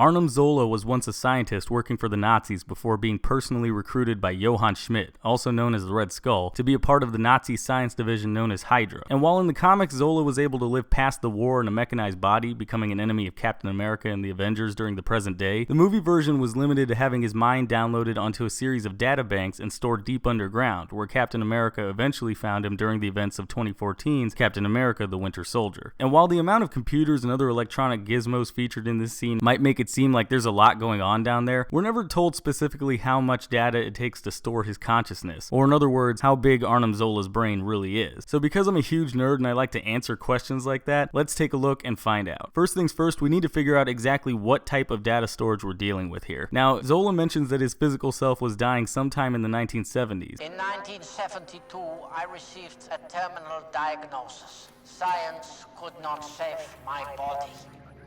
Arnim Zola was once a scientist working for the Nazis before being personally recruited by Johann Schmidt, also known as the Red Skull, to be a part of the Nazi science division known as Hydra. And while in the comics Zola was able to live past the war in a mechanized body, becoming an enemy of Captain America and the Avengers during the present day, the movie version was limited to having his mind downloaded onto a series of databanks and stored deep underground, where Captain America eventually found him during the events of 2014's Captain America: The Winter Soldier. And while the amount of computers and other electronic gizmos featured in this scene might make it seem like there's a lot going on down there, we're never told specifically how much data it takes to store his consciousness, or in other words, how big Arnim Zola's brain really is. So because I'm a huge nerd and I like to answer questions like that, let's take a look and find out. First things first, we need to figure out exactly what type of data storage we're dealing with here. Now, Zola mentions that his physical self was dying sometime in the 1970s. In 1972, I received a terminal diagnosis. Science could not save my body.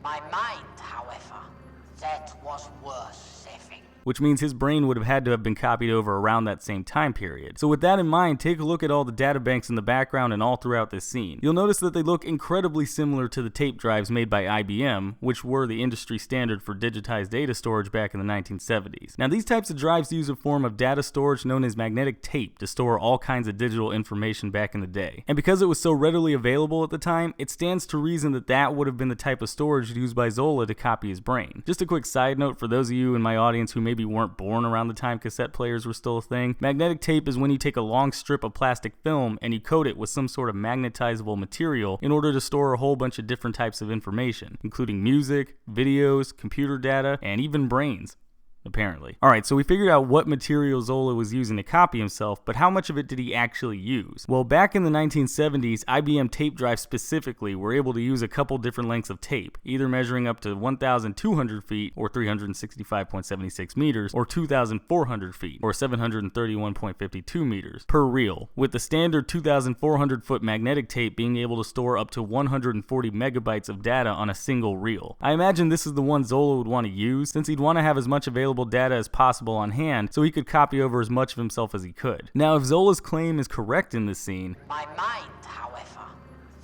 My mind, however, that was worth saving. Which means his brain would have had to have been copied over around that same time period. So with that in mind, take a look at all the databanks in the background and all throughout this scene. You'll notice that they look incredibly similar to the tape drives made by IBM, which were the industry standard for digitized data storage back in the 1970s. Now these types of drives use a form of data storage known as magnetic tape to store all kinds of digital information back in the day. And because it was so readily available at the time, it stands to reason that that would have been the type of storage used by Zola to copy his brain. Just a quick side note for those of you in my audience who maybe weren't born around the time cassette players were still a thing. Magnetic tape is when you take a long strip of plastic film and you coat it with some sort of magnetizable material in order to store a whole bunch of different types of information, including music, videos, computer data, and even brains. Apparently. Alright, so we figured out what material Zola was using to copy himself, but how much of it did he actually use? Well, back in the 1970s, IBM tape drives specifically were able to use a couple different lengths of tape, either measuring up to 1,200 feet, or 365.76 meters, or 2,400 feet, or 731.52 meters, per reel, with the standard 2,400 foot magnetic tape being able to store up to 140 megabytes of data on a single reel. I imagine this is the one Zola would want to use, since he'd want to have as much available data as possible on hand so he could copy over as much of himself as he could. Now, if Zola's claim is correct in this scene, my mind, however,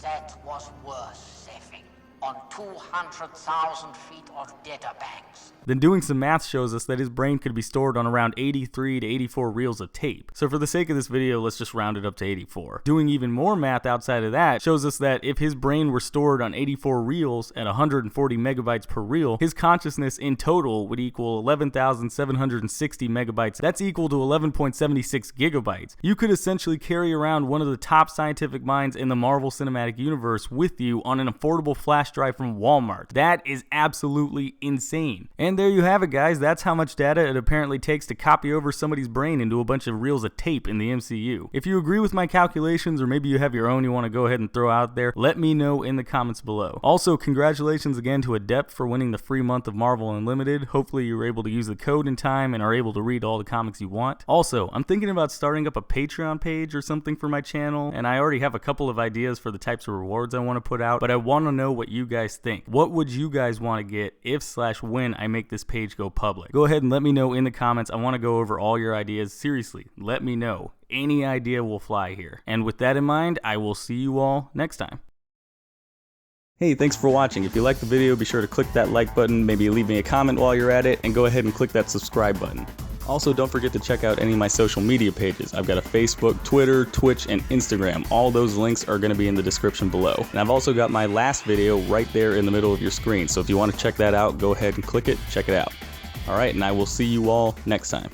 that was worth saving on 200,000 feet of data banks. Then doing some math shows us that his brain could be stored on around 83 to 84 reels of tape. So for the sake of this video, let's just round it up to 84. Doing even more math outside of that shows us that if his brain were stored on 84 reels at 140 megabytes per reel, his consciousness in total would equal 11,760 megabytes. That's equal to 11.76 gigabytes. You could essentially carry around one of the top scientific minds in the Marvel Cinematic Universe with you on an affordable flash drive from Walmart. That is absolutely insane. And there you have it, guys. That's how much data it apparently takes to copy over somebody's brain into a bunch of reels of tape in the MCU. If you agree with my calculations, or maybe you have your own you want to go ahead and throw out there, let me know in the comments below. Also, congratulations again to Adept for winning the free month of Marvel Unlimited. Hopefully you were able to use the code in time and are able to read all the comics you want. Also, I'm thinking about starting up a Patreon page or something for my channel, and I already have a couple of ideas for the types of rewards I want to put out, but I want to know what you guys think. What would you guys want to get if/when I make this page go public? Go ahead and let me know in the comments. I want to go over all your ideas. Seriously, let me know. Any idea will fly here. And with that in mind, I will see you all next time. Hey, thanks for watching. If you liked the video, be sure to click that like button, maybe leave me a comment while you're at it, and go ahead and click that subscribe button. Also, don't forget to check out any of my social media pages. I've got a Facebook, Twitter, Twitch, and Instagram. All those links are going to be in the description below. And I've also got my last video right there in the middle of your screen. So if you want to check that out, go ahead and click it, check it out. Alright, and I will see you all next time.